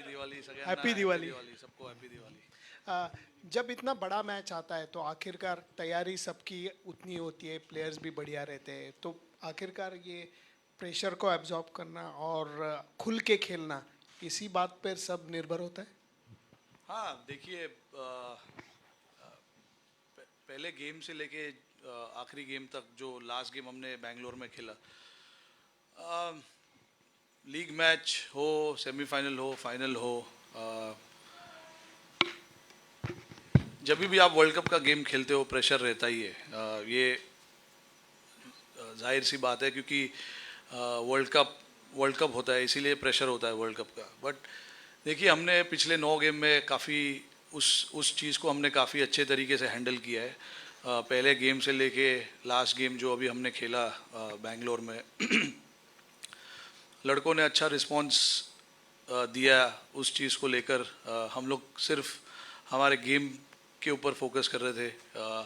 Happy Diwali सगळ्यांना. Happy happy Diwali. Diwali सबको happy Diwali. जब इतना बड़ा मैच आता है तो आखिरकार तैयारी सबकी उतनी होती है, प्लेयर्स भी बढ़िया रहते हैं, तो आखिरकार ये प्रेशर को एब्जॉर्ब करना और खुल के खेलना, इसी बात पर सब निर्भर होता है. हाँ देखिए, पहले गेम से लेके आखिरी गेम तक जो लास्ट गेम हमने बेंगलोर में खेला, लीग मैच हो, सेमीफाइनल हो, फाइनल हो, जब भी आप वर्ल्ड कप का गेम खेलते हो प्रेशर रहता ही है. ये जाहिर सी बात है क्योंकि वर्ल्ड कप होता है इसीलिए प्रेशर होता है वर्ल्ड कप का. बट देखिए हमने पिछले 9 गेम में काफ़ी उस चीज़ को हमने काफ़ी अच्छे तरीके से हैंडल किया है. पहले गेम से लेके लास्ट गेम जो अभी हमने खेला बेंगलोर में, लड़कों ने अच्छा रिस्पांस दिया उस चीज़ को लेकर. हम लोग सिर्फ हमारे गेम के ऊपर फोकस कर रहे थे.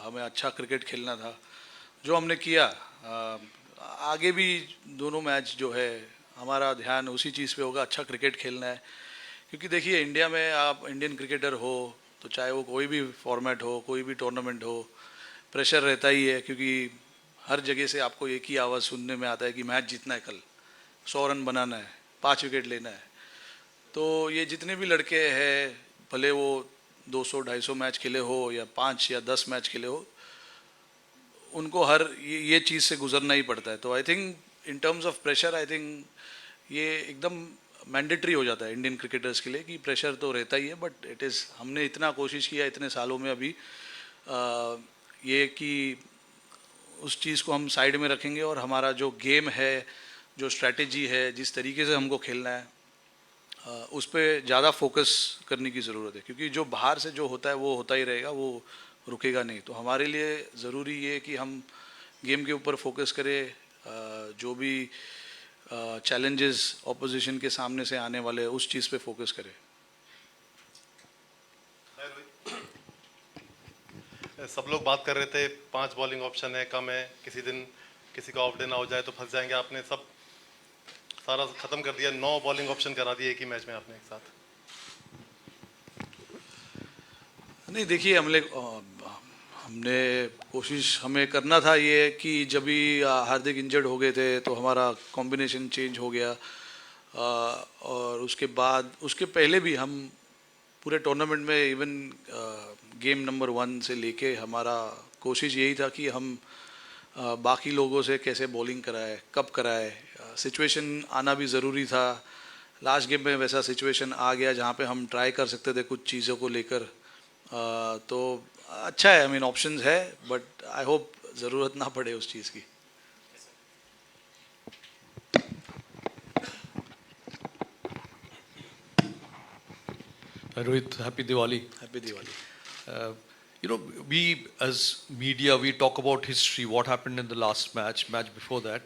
हमें अच्छा क्रिकेट खेलना था जो हमने किया. आगे भी दोनों मैच जो है हमारा ध्यान उसी चीज़ पे होगा, अच्छा क्रिकेट खेलना है. क्योंकि देखिए इंडिया में आप इंडियन क्रिकेटर हो तो चाहे वो कोई भी फॉर्मेट हो, कोई भी टूर्नामेंट हो, प्रेशर रहता ही है. क्योंकि हर जगह से आपको एक ही आवाज़ सुनने में आता है कि मैच जीतना है, कल 100 रन बनाना है, 5 विकेट लेना है. तो ये जितने भी लड़के हैं, भले वो 200-250 मैच खेले हो या 5 या 10 मैच खेले हो, उनको हर ये चीज़ से गुजरना ही पड़ता है. तो I think in terms of pressure, I think ये एकदम मैंडेटरी हो जाता है इंडियन क्रिकेटर्स के लिए कि प्रेशर तो रहता ही है. बट इट इज़, हमने इतना कोशिश किया इतने सालों में अभी ये कि उस चीज़ को हम साइड में रखेंगे और हमारा जो गेम है, जो स्ट्रैटेजी है, जिस तरीके से हमको खेलना है, उस पर ज़्यादा फोकस करने की ज़रूरत है. क्योंकि जो बाहर से जो होता है वो होता ही रहेगा, वो रुकेगा नहीं. तो हमारे लिए ज़रूरी ये कि हम गेम के ऊपर फोकस करें. जो भी चैलेंजेस ऑपोजिशन के सामने से आने वाले उस चीज़ पे फोकस करें. सब लोग बात कर रहे थे 5 बॉलिंग ऑप्शन है, कम है, किसी दिन किसी का ऑफ डे ना हो जाए तो फंस जाएंगे. आपने सब सारा खत्म कर दिया, 9 बॉलिंग ऑप्शन करा दिए एक ही मैच में आपने एक साथ. नहीं देखिए, हमने कोशिश हमें करना था ये कि जब भी हार्दिक इंजर्ड हो गए थे तो हमारा कॉम्बिनेशन चेंज हो गया. और उसके बाद उसके पहले भी हम पूरे टूर्नामेंट में इवन गेम नंबर 1 से लेके हमारा कोशिश यही था कि हम बाकी लोगों से कैसे बॉलिंग कराए, कब कराए. सिचुएशन आना भी ज़रूरी था. लास्ट गेम में वैसा सिचुएशन आ गया जहाँ पे हम ट्राई कर सकते थे कुछ चीज़ों को लेकर. तो अच्छा है, आई मीन ऑप्शंस है, बट आई होप ज़रूरत ना पड़े उस चीज़ की. Rohit, happy Diwali. Happy Diwali. Uh, we as media, we talk about history, what happened in the last match before that.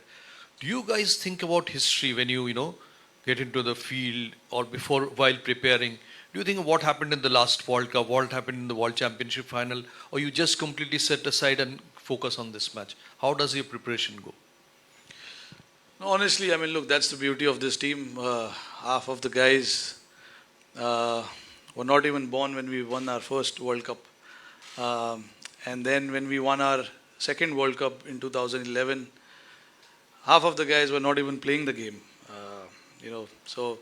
Do you guys think about history when you get into the field or before, while preparing? Do you think what happened in the last World Cup, what happened in the World Championship final, or you just completely set aside and focus on this match? How does your preparation go? No, honestly, I mean, look, that's the beauty of this team. Half of the guys were not even born when we won our first World Cup. And then when we won our second World Cup in 2011, half of the guys were not even playing the game. So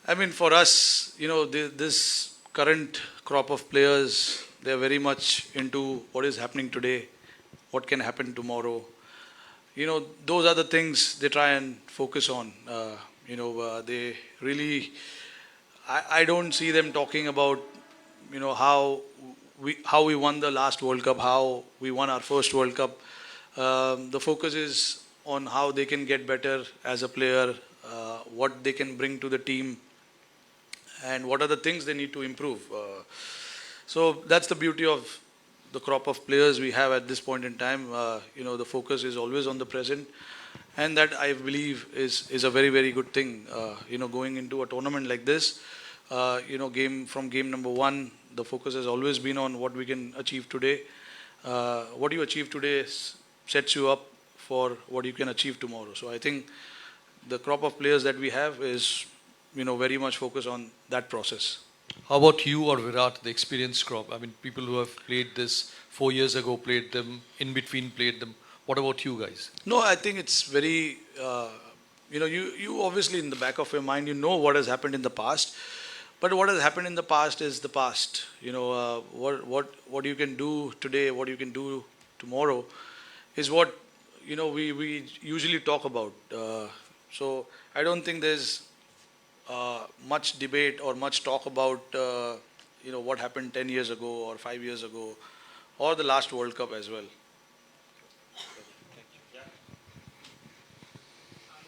I mean, for us, this current crop of players, they are very much into what is happening today, what can happen tomorrow. Those are the things they try and focus on. They really, I don't see them talking about, how we won the last World Cup, how we won our first World Cup. The focus is on how they can get better as a player, what they can bring to the team, and what are the things they need to improve. So that's the beauty of the crop of players we have at this point in time. The focus is always on the present, and that I believe is a very, very good thing. Going into a tournament like this, game number 1, the focus has always been on what we can achieve today. What you achieve today sets you up for what you can achieve tomorrow. So I think the crop of players that we have is very much focus on that process. How about you or Virat, the experienced crop? I mean, people who have played this 4 years ago, played them, in between played them. What about you guys? No, I think it's very, you obviously in the back of your mind, you know what has happened in the past. But what has happened in the past is the past. What you can do today, what you can do tomorrow is what, we usually talk about. So I don't think there's much debate or much talk about, what happened 10 years ago or 5 years ago or the last World Cup as well.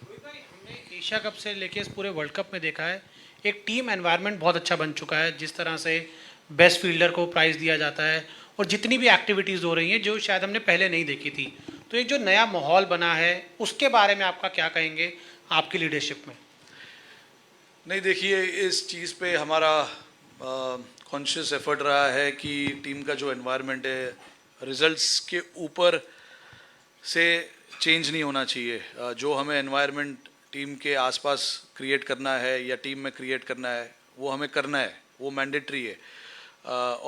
Rohit भाई, हमने Asia cup से लेके इस पूरे world cup में देखा है एक टीम एनवायरनमेंट बहुत अच्छा बन चुका है, जिस तरह से बेस्ट फील्डर को प्राइज़ दिया जाता है और जितनी भी एक्टिविटीज़ हो रही हैं जो शायद हमने पहले नहीं देखी थी। तो एक जो नया माहौल बना है उसके बारे में आपका क्या कहेंगे आपकी लीडरशिप में? नहीं, देखिए, इस चीज़ पे हमारा कॉन्शियस एफर्ट रहा है कि टीम का जो एनवायरनमेंट है रिजल्ट्स के ऊपर से चेंज नहीं होना चाहिए। जो हमें एनवायरनमेंट टीम के आसपास क्रिएट करना है या टीम में क्रिएट करना है वो हमें करना है, वो मैंडेटरी है।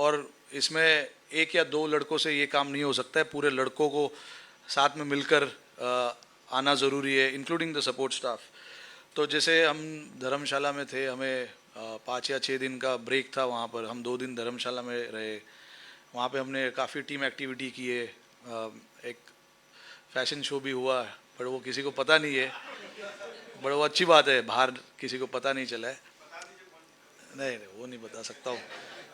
और इसमें एक या दो लड़कों से ये काम नहीं हो सकता है, पूरे लड़कों को साथ में मिलकर आना ज़रूरी है, इंक्लूडिंग द सपोर्ट स्टाफ। तो जैसे हम धर्मशाला में थे, हमें 5 या 6 दिन का ब्रेक था, वहाँ पर हम 2 दिन धर्मशाला में रहे। वहाँ पे हमने काफ़ी टीम एक्टिविटी की है, एक फैशन शो भी हुआ, पर वो किसी को पता नहीं है, बड़ा वो अच्छी बात है, बाहर किसी को पता नहीं चला है। नहीं, वो नहीं बता सकता हूँ,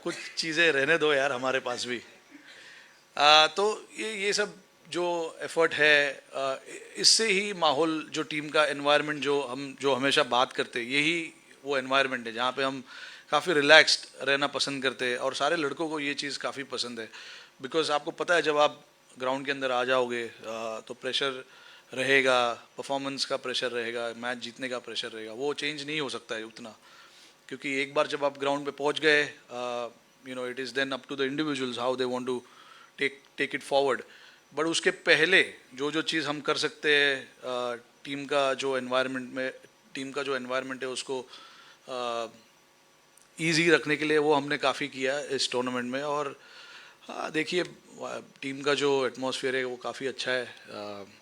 कुछ चीज़ें रहने दो यार हमारे पास भी। तो ये सब जो एफर्ट है, इससे ही माहौल, जो टीम का एनवायरनमेंट जो हमेशा बात करते हैं, यही वो एनवायरनमेंट है जहाँ पे हम काफ़ी रिलैक्स्ड रहना पसंद करते हैं। और सारे लड़कों को ये चीज़ काफ़ी पसंद है, बिकॉज आपको पता है जब आप ग्राउंड के अंदर आ जाओगे तो प्रेशर रहेगा, परफॉर्मेंस का प्रेशर रहेगा, मैच जीतने का प्रेशर रहेगा, वो चेंज नहीं हो सकता है उतना, क्योंकि एक बार जब आप ग्राउंड पे पहुंच गए, it is then up to the individuals how they want to take it forward. But उसके पहले जो चीज़ हम कर सकते हैं टीम का जो एनवायरनमेंट है उसको ईजी रखने के लिए, वो हमने काफ़ी किया इस टूर्नामेंट में। और देखिए, टीम का जो एटमॉस्फेयर है वो काफ़ी अच्छा है,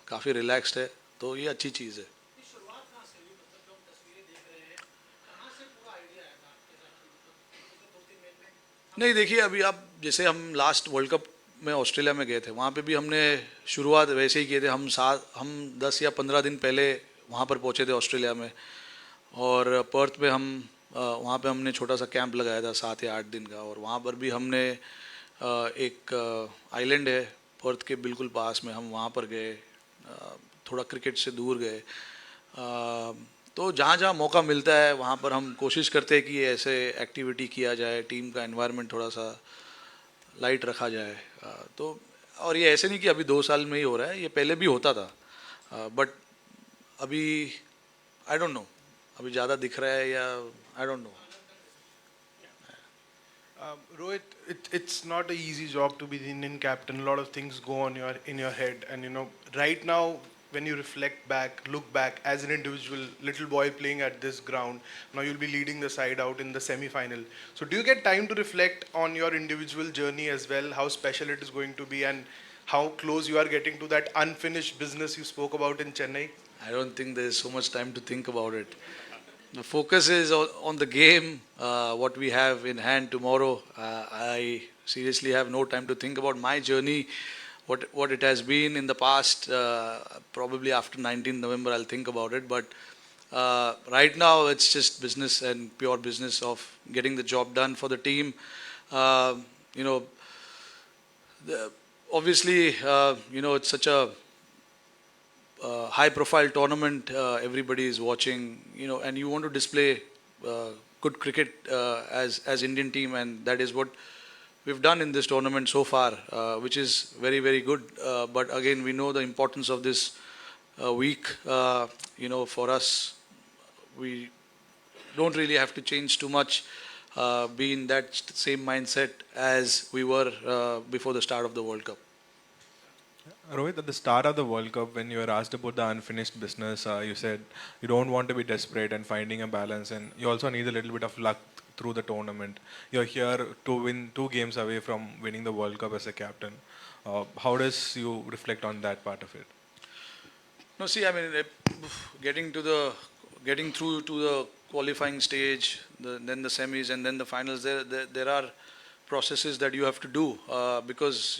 काफ़ी रिलैक्स्ड है, तो ये अच्छी चीज़ है। नहीं, देखिए, अभी आप जैसे हम लास्ट वर्ल्ड कप में ऑस्ट्रेलिया में गए थे, वहाँ पे भी हमने शुरुआत वैसे ही किए थे। हम 10 या 15 दिन पहले वहाँ पर पहुँचे थे ऑस्ट्रेलिया में, और पर्थ में वहाँ पे हमने छोटा सा कैंप लगाया था 7 या 8 दिन का। और वहाँ पर भी हमने एक आइलैंड है पर्थ के बिल्कुल पास में, हम वहाँ पर गए, थोड़ा क्रिकेट से दूर गए। तो जहाँ जहाँ मौका मिलता है वहाँ पर हम कोशिश करते हैं कि ऐसे एक्टिविटी किया जाए, टीम का एनवायरनमेंट थोड़ा सा लाइट रखा जाए। तो और ये ऐसे नहीं कि अभी 2 साल में ही हो रहा है, ये पहले भी होता था, बट अभी आई डोंट नो, अभी ज़्यादा दिख रहा है या I don't know. Rohit, it's not an easy job to be the Indian captain. A lot of things go on in your head, and right now when you reflect back, look back as an individual, little boy playing at this ground, now you'll be leading the side out in the semi-final. So do you get time to reflect on your individual journey as well, how special it is going to be, and how close you are getting to that unfinished business you spoke about in Chennai? I don't think there's so much time to think about it. The focus is on the game, what we have in hand tomorrow. I seriously have no time to think about my journey, what it has been in the past. Probably after 19 November I'll think about it. But right now it's just business and pure business of getting the job done for the team. Obviously, it's such a high-profile tournament. Everybody is watching, and you want to display good cricket as Indian team, and that is what we've done in this tournament so far, which is very, very good. But again, we know the importance of this week. For us, we don't really have to change too much, be in that same mindset as we were before the start of the World Cup. Rohit, at the start of the World Cup, when you were asked about the unfinished business, you said you don't want to be desperate and finding a balance, and you also need a little bit of luck through the tournament. You're here to win 2 games away from winning the World Cup as a captain. How does you reflect on that part of it? No, see, I mean, getting to the getting through to the qualifying stage, then the semis, and then the finals. There are processes that you have to do because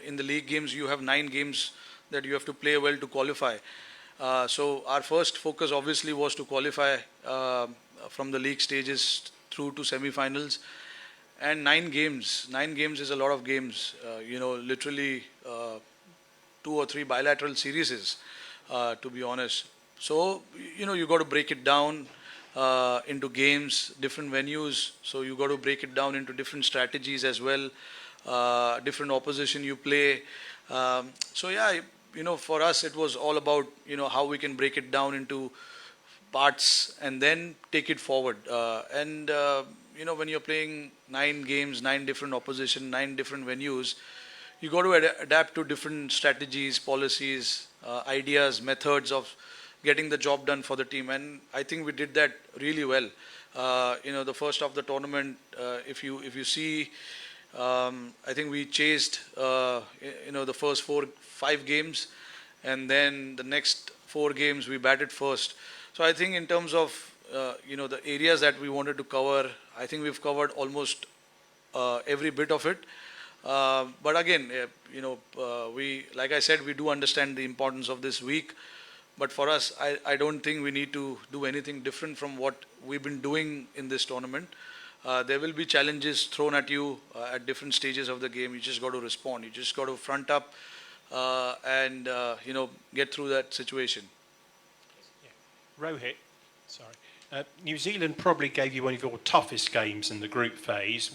in the league games you have 9 games that you have to play well to qualify. So our first focus obviously was to qualify from the league stages through to semi-finals. And 9 games is a lot of games. Literally 2 or 3 bilateral series, to be honest. So you got to break it down into games, different venues. So you got to break it down into different strategies as well, different opposition you play. So yeah, for us it was all about how we can break it down into parts and then take it forward. And when you're playing 9 games, 9 different opposition, 9 different venues, you got to adapt to different strategies, policies, ideas, methods of getting the job done for the team. And I think we did that really well. The first of the tournament, if you see, I think we chased the first 4 5 games, and then the next 4 games we batted first. So I think in terms of the areas that we wanted to cover, I think we've covered almost every bit of it. But again, we, like I said, we do understand the importance of this week. But for us, I don't think we need to do anything different from what we've been doing in this tournament. There will be challenges thrown at you at different stages of the game. You just got to respond. You just got to front up and get through that situation. Rohit, sorry. New Zealand probably gave you one of your toughest games in the group phase.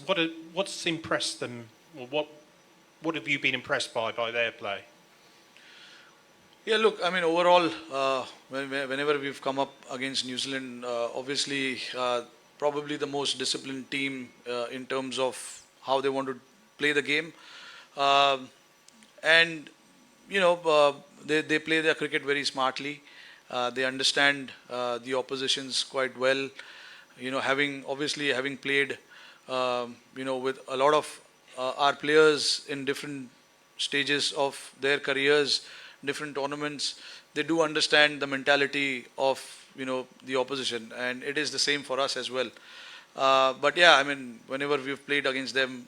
What's impressed them, or what have you been impressed by their play? Yeah, look, I mean, overall, whenever we've come up against New Zealand, obviously, probably the most disciplined team in terms of how they want to play the game. And, they play their cricket very smartly. They understand the oppositions quite well. Having played, with a lot of our players in different stages of their careers, different tournaments, they do understand the mentality of the opposition, and it is the same for us as well. But yeah, I mean, whenever we've played against them,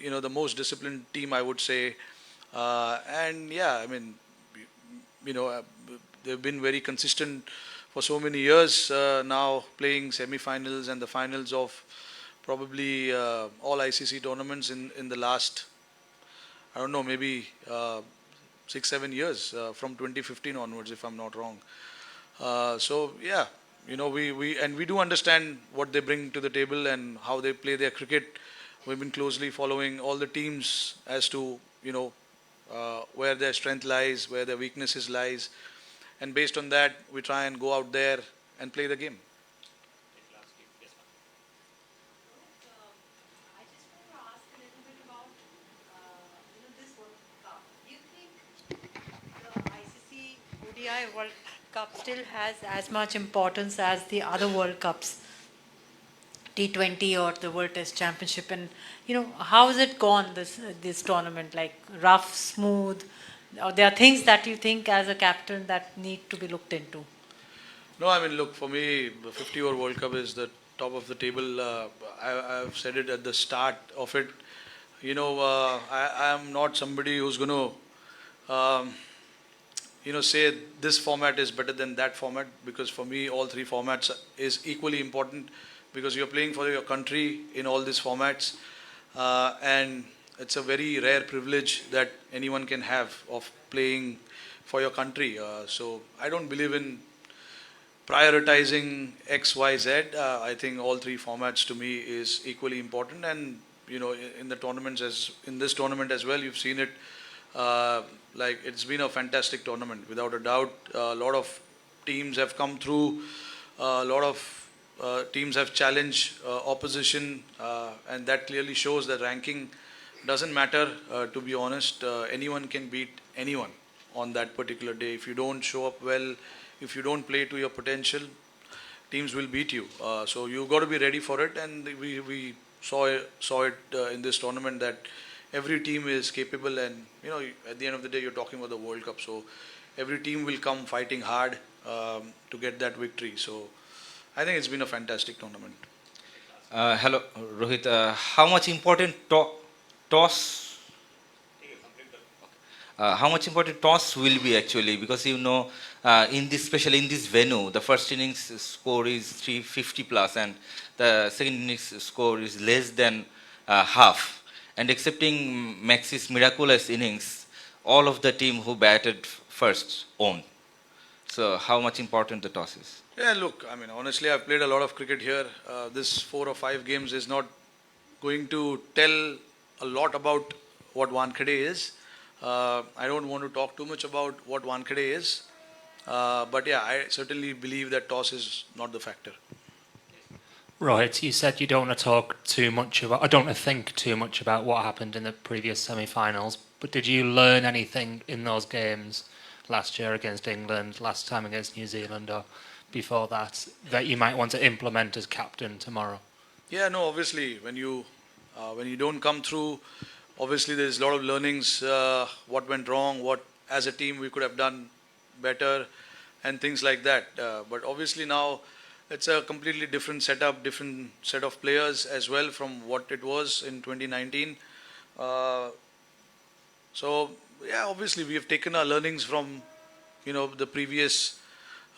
the most disciplined team, I would say. And yeah, I mean, you know, uh, they've been very consistent for so many years now, playing semi-finals and the finals of probably all ICC tournaments in the last, I don't know, maybe 6 7 years from 2015 onwards, if I'm not wrong. So yeah, we do understand what they bring to the table and how they play their cricket. We've been closely following all the teams as to where their strength lies, where their weaknesses lies, and based on that, we try and go out there and play the game. I just want to ask a little bit about, this World Cup. Do you think the ICC ODI World Cup still has as much importance as the other World Cups, T20 or the World Test Championship? And how has it gone this tournament? Like rough, smooth? Or there are things that you think as a captain that need to be looked into? No, I mean, look, for me, the 50-over World Cup is the top of the table. I've said it at the start of it. I am not somebody who's going to, say this format is better than that format, because for me, all three formats is equally important, because you're playing for your country in all these formats. And it's a very rare privilege that anyone can have of playing for your country. So I don't believe in prioritizing X, Y, Z. I think all three formats to me is equally important. And in the tournaments, as in this tournament as well, you've seen it. Like, it's been a fantastic tournament without a doubt. A lot of teams have come through. A lot of teams have challenged opposition, and that clearly shows that ranking doesn't matter, to be honest. Anyone can beat anyone on that particular day. If you don't show up well, if you don't play to your potential, teams will beat you. So you got to be ready for it, and we saw it in this tournament that every team is capable, and at the end of the day, you're talking about the World Cup. So every team will come fighting hard to get that victory. So I think it's been a fantastic tournament. Hello, Rohit. How much important toss? How much important toss will be actually? Because in this, especially in this venue, the first innings score is 350 plus, and the second innings score is less than half. And excepting Max's miraculous innings, all of the team who batted first won. So how much important the toss is? Yeah, look, I mean, honestly, I've played a lot of cricket here. This 4 or 5 games is not going to tell a lot about what Wankhede is. I don't want to talk too much about what Wankhede is. But yeah, I certainly believe that toss is not the factor. Right, you said you don't want to talk too much about, I don't want to think too much about what happened in the previous semi-finals, but did you learn anything in those games last year against England, last time against New Zealand, or before that you might want to implement as captain tomorrow? Yeah, no, obviously, when you don't come through, obviously there's a lot of learnings, what went wrong, what as a team we could have done better, and things like that. But obviously now it's a completely different setup, different set of players as well from what it was in 2019. So yeah, obviously we have taken our learnings from the previous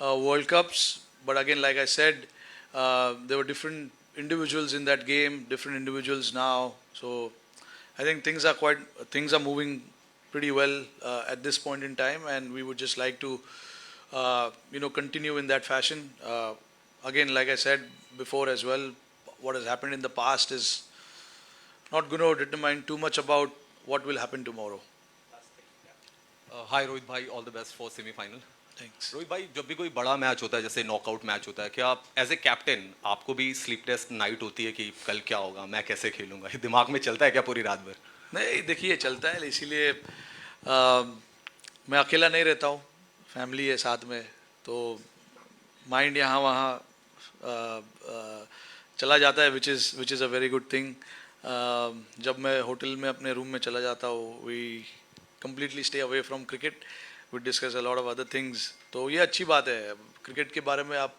World Cups. But again, like I said, there were different individuals in that game, different individuals now. So I think things are moving pretty well at this point in time, and we would just like to continue in that fashion. Again, like I said before as well, what has happened in the past is not going to determine too much about what will happen tomorrow. हाय रोहित भाई, all the best for semifinal. Thanks. Rohit भाई, जब भी कोई बड़ा match होता है, जैसे knockout match होता है, क्या आप एज ए कैप्टन आपको भी स्लीपलेस नाइट होती है कि कल क्या होगा, मैं कैसे खेलूंगा, ये दिमाग में चलता है क्या पूरी रात भर? नहीं, देखिए चलता है, इसीलिए मैं अकेला नहीं रहता हूँ, फैमिली है साथ में, तो माइंड यहाँ वहाँ चला जाता है, which is a very good thing. जब मैं होटल में अपने रूम में चला जाता हूँ, we completely stay away from cricket, we discuss a lot of other things. तो ये अच्छी बात है. क्रिकेट के बारे में आप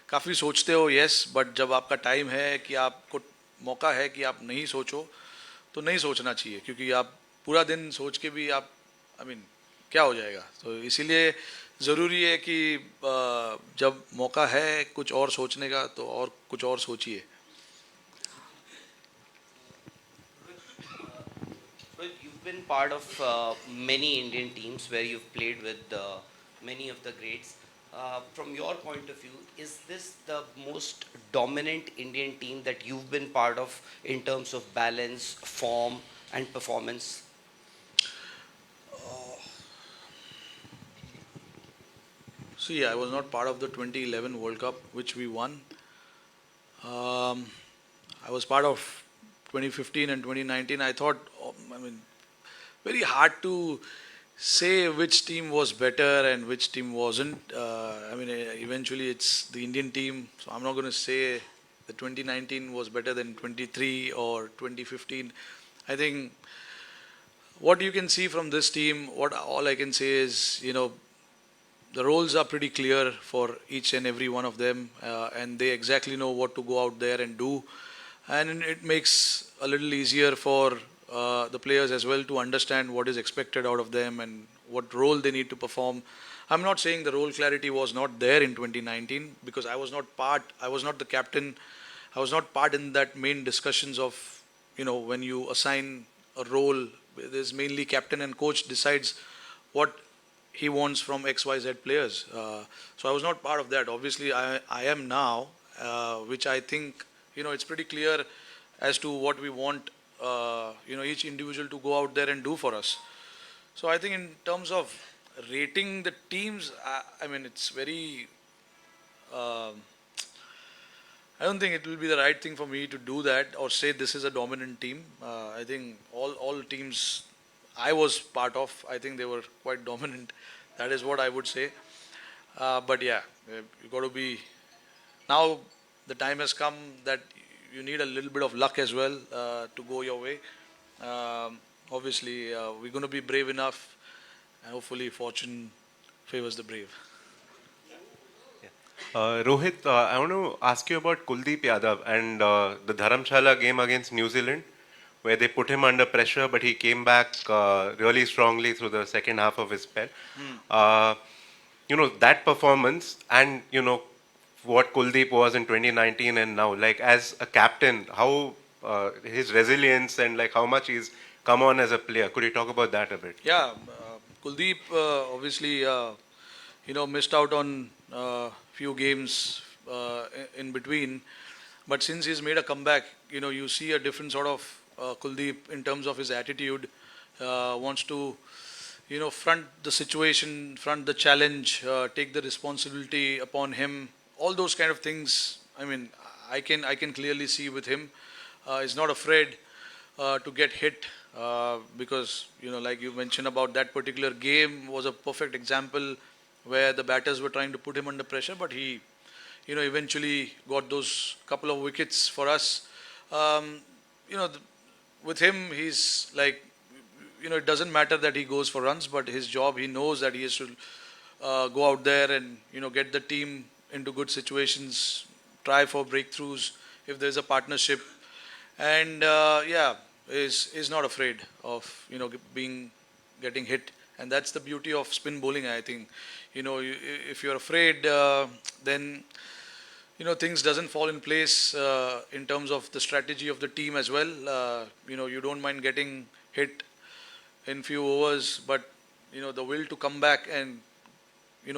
काफ़ी सोचते हो, यस, बट जब आपका टाइम है कि आपको मौका है कि आप नहीं सोचो, तो नहीं सोचना चाहिए, क्योंकि आप पूरा दिन सोच के भी आप क्या हो जाएगा. तो इसीलिए ज़रूरी है कि जब मौका है कुछ और सोचने का, तो और कुछ और सोचिए. Well, you've been part of many Indian teams where you've played with many of the greats. From your point of view, is this the most dominant Indian team that you've been part of in terms of balance, form, and performance? See, I was not part of the 2011 World Cup, which we won. I was part of 2015 and 2019. I thought, very hard to say which team was better and which team wasn't. Eventually it's the Indian team, so I'm not going to say the 2019 was better than 23 or 2015. I think what you can see from this team, all I can say is, the roles are pretty clear for each and every one of them, and they exactly know what to go out there and do. And it makes a little easier for the players as well to understand what is expected out of them and what role they need to perform. I'm not saying the role clarity was not there in 2019, because I was not the captain, I was not part in that main discussions of, when you assign a role, there's mainly captain and coach decides what he wants from XYZ players. So I was not part of that. Obviously, I am now, which I think, it's pretty clear as to what we want, each individual to go out there and do for us. So I think in terms of rating the teams, it's very, I don't think it will be the right thing for me to do that or say this is a dominant team. I think all teams I was part of, I think they were quite dominant. That is what I would say. But yeah, you got to be. Now the time has come that you need a little bit of luck as well to go your way. Obviously, we're going to be brave enough, and hopefully, fortune favors the brave. Rohit, I want to ask you about Kuldeep Yadav and the Dharamshala game against New Zealand, where they put him under pressure, but he came back really strongly through the second half of his spell. That performance and, what Kuldeep was in 2019 and now, like as a captain, how his resilience and like how much he's come on as a player. Could you talk about that a bit? Yeah, Kuldeep obviously, missed out on few games in between, but since he's made a comeback, you see a different sort of Kuldeep in terms of his attitude. Wants to, front the situation, front the challenge, take the responsibility upon him. All those kind of things. I mean, I can clearly see with him. He's not afraid to get hit because like you mentioned about that particular game was a perfect example where the batters were trying to put him under pressure, but he eventually got those couple of wickets for us. With him, he's like it doesn't matter that he goes for runs, but his job, he knows that he has to go out there and get the team into good situations, try for breakthroughs if there's a partnership, and is not afraid of getting hit, and that's the beauty of spin bowling. I think if you're afraid, then things doesn't fall in place in terms of the strategy of the team as well. You don't mind getting hit in few overs, but the will to come back and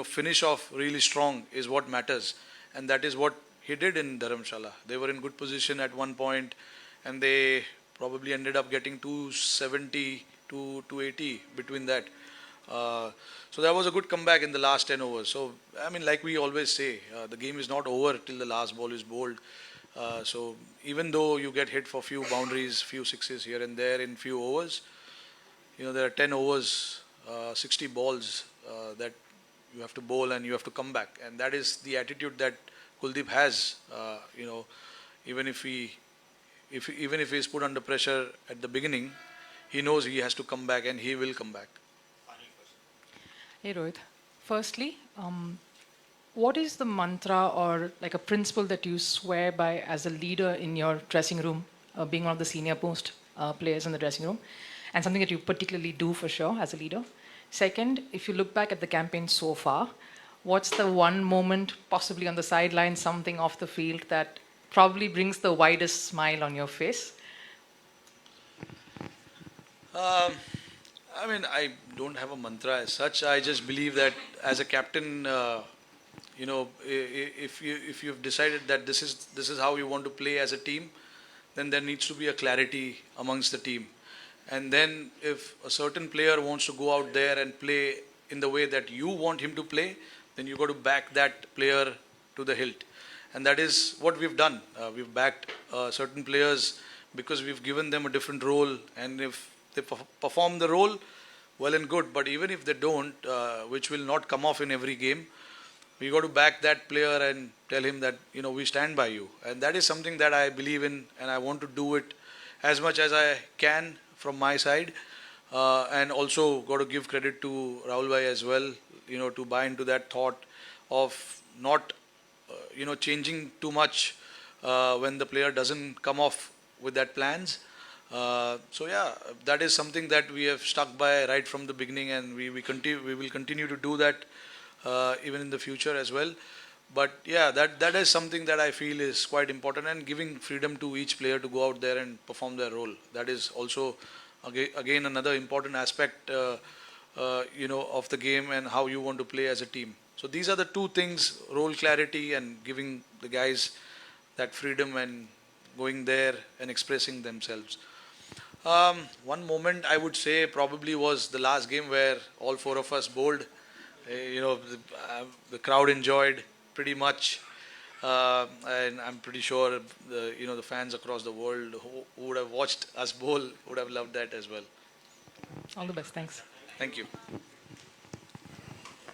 finish off really strong is what matters, and that is what he did in Dharamshala. They were in good position at one point, and they probably ended up getting 270 to 280 between that. So that was a good comeback in the last 10 overs. So I mean, like we always say, the game is not over till the last ball is bowled. So even though you get hit for few boundaries, few sixes here and there in few overs, there are 10 overs, 60 balls that you have to bowl and you have to come back, and that is the attitude that Kuldeep has. Even if he is put under pressure at the beginning, he knows he has to come back and he will come back. Hey Rohit, firstly, what is the mantra or like a principle that you swear by as a leader in your dressing room, being one of the senior most players in the dressing room, and something that you particularly do for sure as a leader? Second, if you look back at the campaign so far, what's the one moment, possibly on the sideline, something off the field, that probably brings the widest smile on your face? I mean, I don't have a mantra as such. I just believe that as a captain, if you've decided that this is how you want to play as a team, then there needs to be a clarity amongst the team. And then if a certain player wants to go out there and play in the way that you want him to play, then you got to back that player to the hilt. And that is what we've done. We've backed certain players because we've given them a different role, and if they perform the role, well and good. But even if they don't, which will not come off in every game, we got to back that player and tell him that we stand by you. And that is something that I believe in, and I want to do it as much as I can from my side. And also got to give credit to Rahul Bhai as well, to buy into that thought of not changing too much when the player doesn't come off with that plans. So yeah, that is something that we have stuck by right from the beginning, and we will continue to do that even in the future as well. But yeah, that is something that I feel is quite important, and giving freedom to each player to go out there and perform their role. That is also again another important aspect of the game and how you want to play as a team. So these are the two things: role clarity and giving the guys that freedom and going there and expressing themselves. One moment I would say probably was the last game where all four of us bowled. The crowd enjoyed pretty much, and I'm pretty sure the fans across the world who would have watched us bowl would have loved that as well. All the best. Thanks. Thank you.